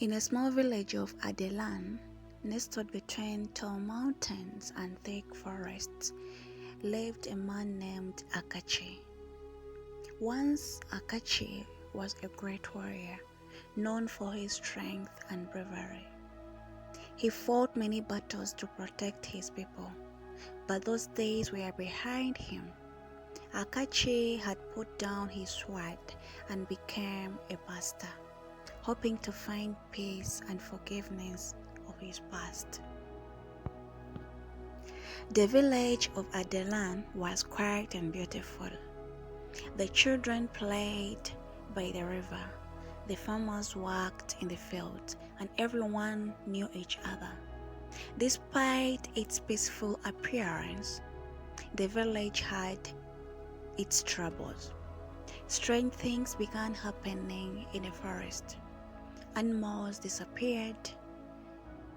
In a small village of Adelan, nestled between tall mountains and thick forests, lived a man named Akachi. Once Akachi was a great warrior, known for his strength and bravery. He fought many battles to protect his people, but those days were behind him. Akachi had put down his sword and became a pastor, hoping to find peace and forgiveness of his past. The village of Adelan was quiet and beautiful. The children played by the river, the farmers worked in the fields, and everyone knew each other. Despite its peaceful appearance, the village had its troubles. Strange things began happening in the forest. Animals disappeared,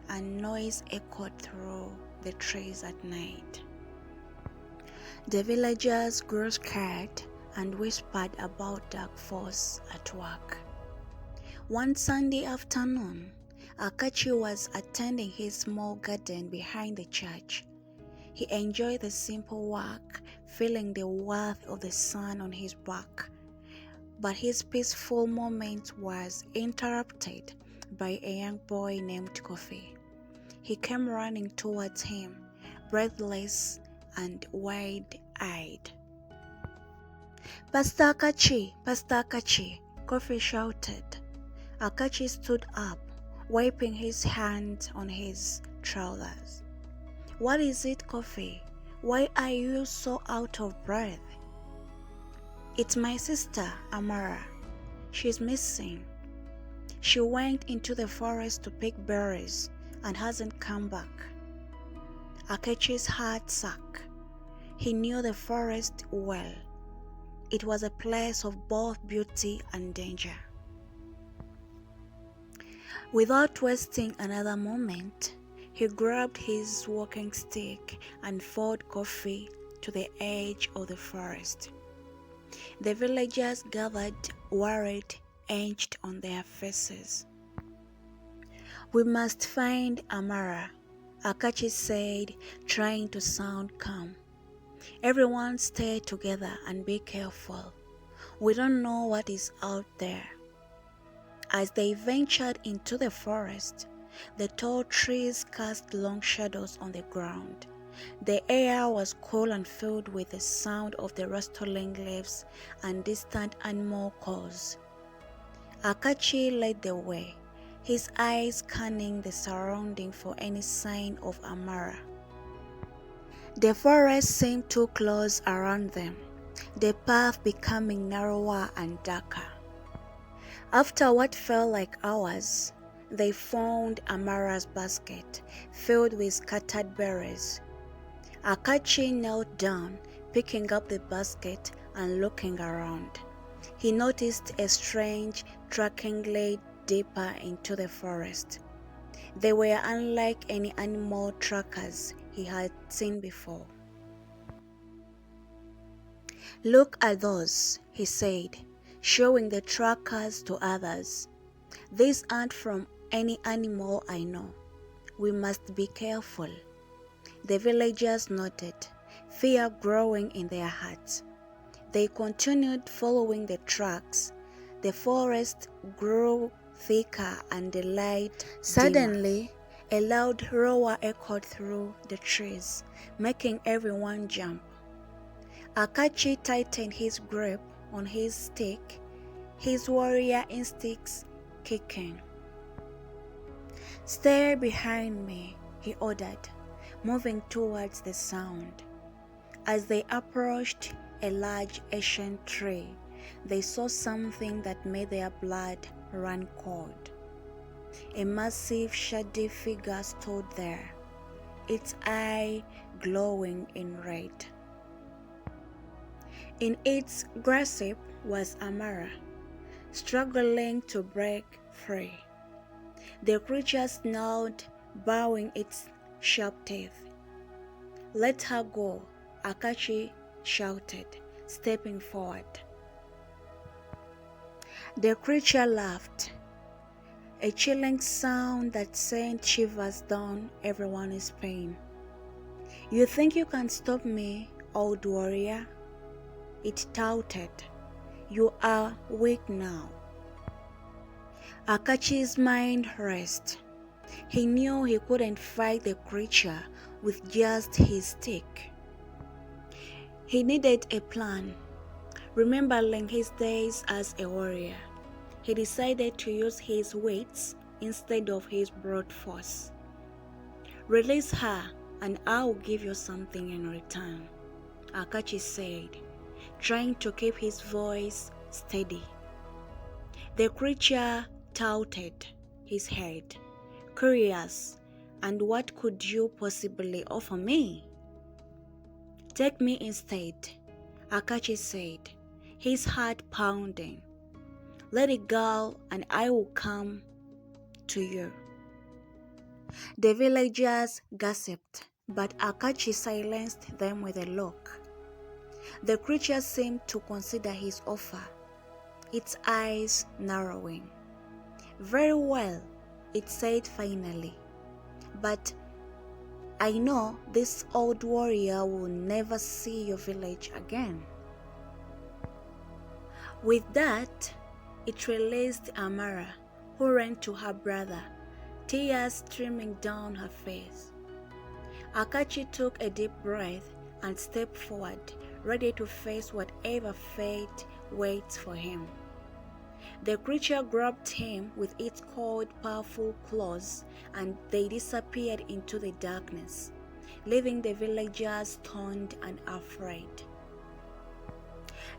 and noise echoed through the trees at night. The villagers grew scared and whispered about dark force at work. One Sunday afternoon, Akachi was attending his small garden behind the church. He enjoyed the simple work, feeling the warmth of the sun on his back. But his peaceful moment was interrupted by a young boy named Kofi. He came running towards him, breathless and wide-eyed. "Pastor Akachi! Pastor Akachi!" Kofi shouted. Akachi stood up, wiping his hands on his trousers. "What is it, Kofi? Why are you so out of breath?" "It's my sister, Amara. She's missing. She went into the forest to pick berries and hasn't come back." Akachi's heart sank. He knew the forest well. It was a place of both beauty and danger. Without wasting another moment, he grabbed his walking stick and followed Kofi to the edge of the forest. The villagers gathered, worried, etched on their faces. "We must find Amara," Akachi said, trying to sound calm. "Everyone stay together and be careful. We don't know what is out there." As they ventured into the forest, the tall trees cast long shadows on the ground. The air was cool and filled with the sound of the rustling leaves and distant animal calls. Akachi led the way, his eyes scanning the surrounding for any sign of Amara. The forest seemed too close around them, the path becoming narrower and darker. After what felt like hours, they found Amara's basket filled with scattered berries. Akachi knelt down, picking up the basket and looking around. He noticed a strange tracking led deeper into the forest. They were unlike any animal trackers he had seen before. "Look at those," he said, showing the trackers to others. "These aren't from any animal I know. We must be careful." The villagers nodded, fear growing in their hearts. They continued following the tracks. The forest grew thicker and the light Suddenly, a loud roar echoed through the trees, making everyone jump. Akachi tightened his grip on his stick, his warrior instincts kicking. "Stay behind me," he ordered, moving towards the sound. As they approached a large ancient tree, they saw something that made their blood run cold. A massive shady figure stood there, its eye glowing in red. In its grasp was Amara, struggling to break free. The creature snarled, bowing its sharp teeth. "Let her go," Akachi shouted, stepping forward. The creature laughed, a chilling sound that sent shivers down everyone's spine. "You think you can stop me, old warrior?" it touted. "You are weak now." Akachi's mind raced. He knew he couldn't fight the creature with just his stick. He needed a plan. Remembering his days as a warrior, he decided to use his wits instead of his brute force. "Release her and I will give you something in return," Akachi said, trying to keep his voice steady. The creature tilted his head, curious. "And what could you possibly offer me?" "Take me instead," Akachi said, his heart pounding. "Let it go and I will come to you." The villagers gasped, but Akachi silenced them with a look. The creature seemed to consider his offer, its eyes narrowing. "Very well," it said finally, "but I know this old warrior will never see your village again." With that, it released Amara, who ran to her brother, tears streaming down her face. Akachi took a deep breath and stepped forward, ready to face whatever fate waits for him. The creature grabbed him with its cold, powerful claws, and they disappeared into the darkness, leaving the villagers stunned and afraid.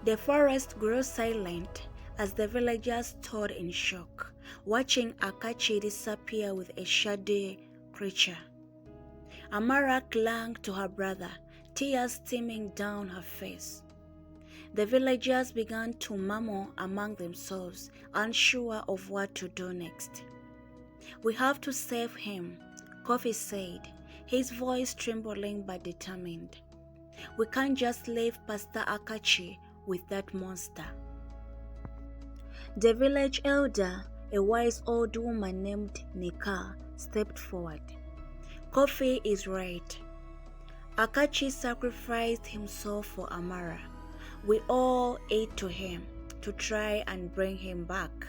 The forest grew silent as the villagers stood in shock, watching Akachi disappear with a shadowy creature. Amara clung to her brother, tears streaming down her face. The villagers began to murmur among themselves, unsure of what to do next. "We have to save him," Kofi said, his voice trembling but determined. "We can't just leave Pastor Akachi with that monster." The village elder, a wise old woman named Nika, stepped forward. "Kofi is right. Akachi sacrificed himself for Amara. We all ate to him to try and bring him back."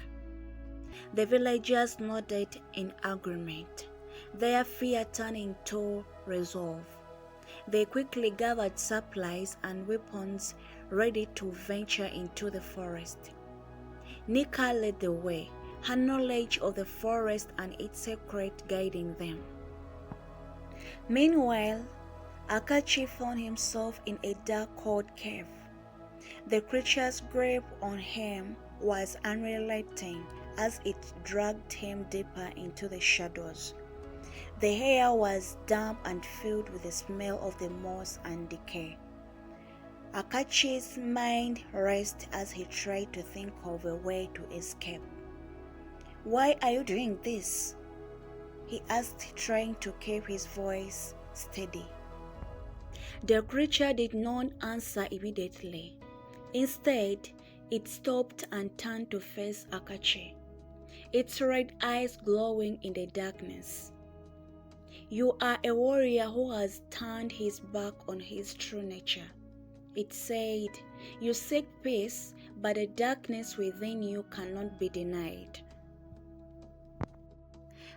The villagers nodded in agreement, their fear turning to resolve. They quickly gathered supplies and weapons, ready to venture into the forest. Nika led the way, her knowledge of the forest and its secret guiding them. Meanwhile, Akachi found himself in a dark, cold cave. The creature's grip on him was unrelenting as it dragged him deeper into the shadows. The air was damp and filled with the smell of the moss and decay. Akachi's mind raced as he tried to think of a way to escape. "Why are you doing this?" he asked, trying to keep his voice steady. The creature did not answer immediately. Instead, it stopped and turned to face Akachi, its red eyes glowing in the darkness. "You are a warrior who has turned his back on his true nature," it said. "You seek peace, but the darkness within you cannot be denied."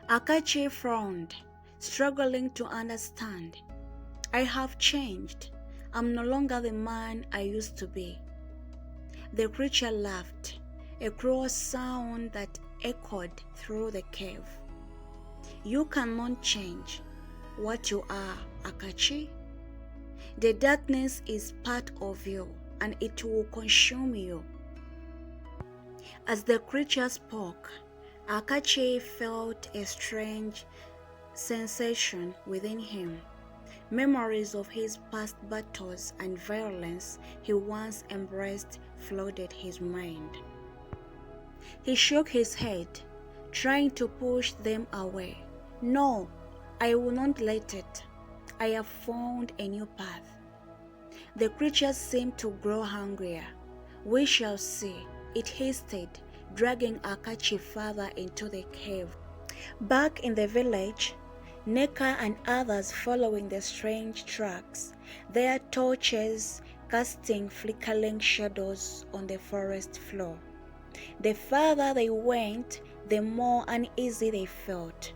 Akachi frowned, struggling to understand. "I have changed. I'm no longer the man I used to be." The creature laughed, a cruel sound that echoed through the cave. "You cannot change what you are, Akachi. The darkness is part of you, and it will consume you." As the creature spoke, Akachi felt a strange sensation within him. Memories of his past battles and violence he once embraced flooded his mind. He shook his head, trying to push them away. "No, I will not let it. I have found a new path." The creature seemed to grow hungrier. "We shall see," it hissed, dragging Akachi further into the cave. Back in the village, Neka and others following the strange tracks, their torches casting flickering shadows on the forest floor. The farther they went, the more uneasy they felt.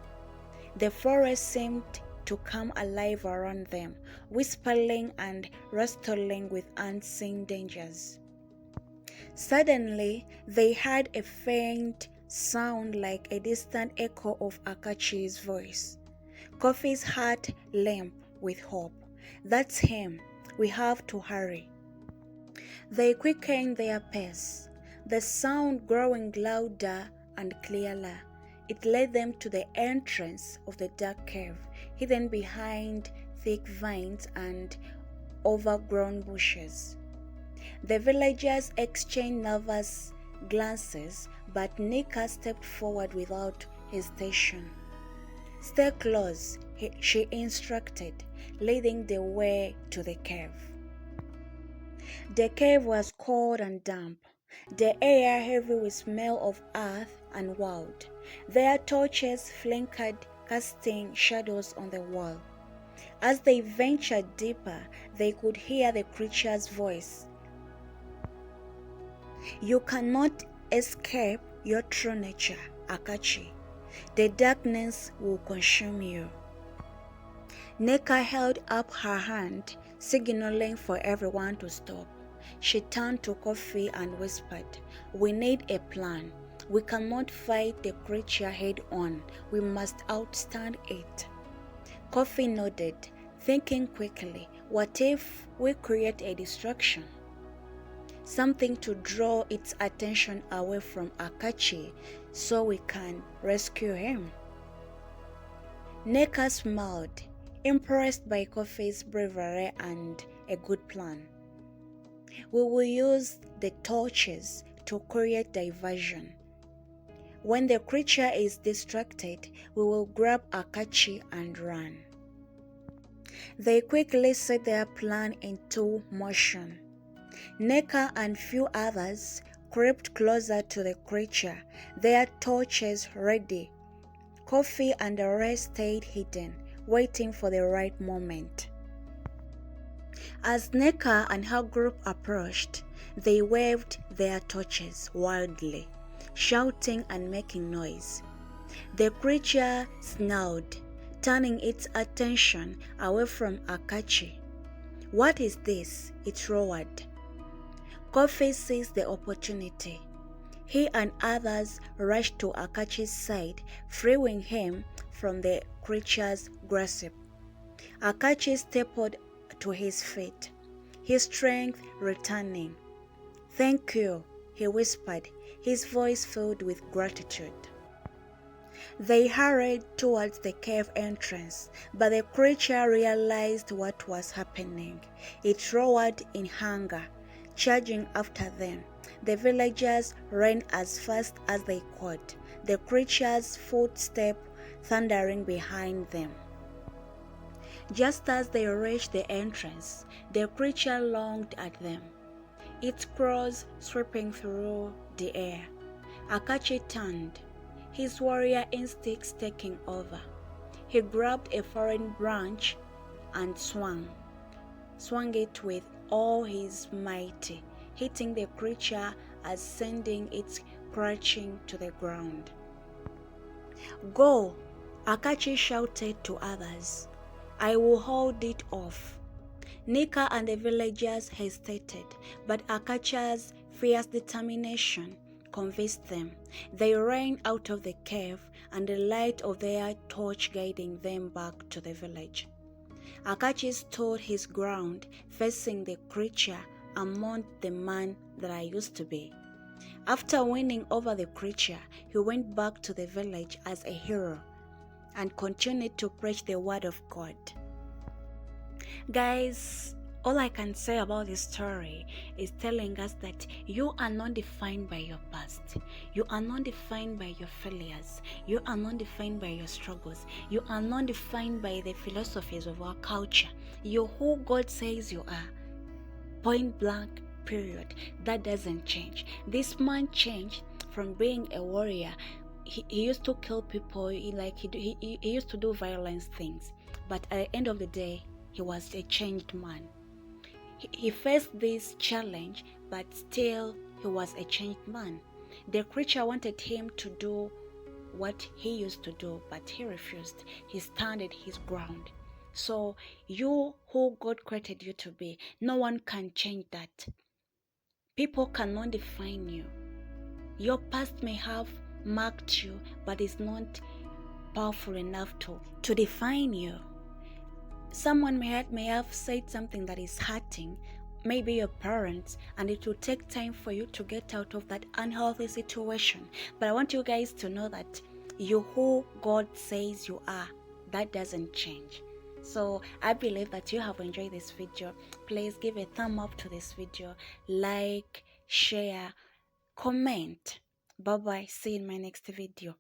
The forest seemed to come alive around them, whispering and rustling with unseen dangers. Suddenly, they heard a faint sound like a distant echo of Akachi's voice. Kofi's heart leapt with hope. "That's him. We have to hurry." They quickened their pace, the sound growing louder and clearer. It led them to the entrance of the dark cave, hidden behind thick vines and overgrown bushes. The villagers exchanged nervous glances, but Nika stepped forward without hesitation. "Stay close," she instructed, leading the way to the cave. The cave was cold and damp, the air heavy with smell of earth and wood. Their torches flickered, casting shadows on the wall. As they ventured deeper, they could hear the creature's voice. "You cannot escape your true nature, Akachi. The darkness will consume you." Neka held up her hand, signaling for everyone to stop. She turned to Kofi and whispered, "We need a plan. We cannot fight the creature head on. We must outstand it." Kofi nodded, thinking quickly, what if we create a distraction? Something to draw its attention away from Akachi so we can rescue him. Neka smiled, impressed by Kofi's bravery and a good plan. "We will use the torches to create diversion. When the creature is distracted, we will grab Akachi and run." They quickly set their plan into motion. Neka and few others crept closer to the creature, their torches ready. Kofi and the rest stayed hidden, waiting for the right moment. As Neka and her group approached, they waved their torches wildly, shouting and making noise. The creature snarled, turning its attention away from Akachi. "What is this?" it roared. Kofi seized the opportunity. He and others rushed to Akachi's side, freeing him from the creature's grasp. Akachi stepped to his feet, his strength returning. "Thank you," he whispered, his voice filled with gratitude. They hurried towards the cave entrance, but the creature realized what was happening. It roared in hunger, charging after them. The villagers ran as fast as they could, the creature's footsteps thundering behind them. Just as they reached the entrance, the creature lunged at them, its claws sweeping through the air. Akachi turned, his warrior instincts taking over. He grabbed a foreign branch and swung it with all his might, hitting the creature as sending it crashing to the ground. "Go!" Akachi shouted to others. "I will hold it off." Nika and the villagers hesitated, but Akachi's fierce determination convinced them. They ran out of the cave, and the light of their torch guiding them back to the village. Akachi stood his ground, facing the creature and mourned the man that I used to be. After winning over the creature, he went back to the village as a hero and continued to preach the word of God. Guys, all I can say about this story is telling us that you are not defined by your past. You are not defined by your failures. You are not defined by your struggles. You are not defined by the philosophies of our culture. You're who God says you are. Point blank, period. That doesn't change. This man changed, from being a warrior, he used to kill people. He used to do violent things. But at the end of the day, he was a changed man. He faced this challenge, but still he was a changed man. The creature wanted him to do what he used to do, but he refused. He stood his ground. So you who God created you to be, no one can change that. People cannot define you. Your past may have marked you, but it's not powerful enough to define you. Someone may have said something that is hurting, maybe your parents, and it will take time for you to get out of that unhealthy situation. But I want you guys to know that you who God says you are, that doesn't change. So I believe that you have enjoyed this video. Please give a thumb up to this video, like, share, comment. Bye bye. See you in my next video.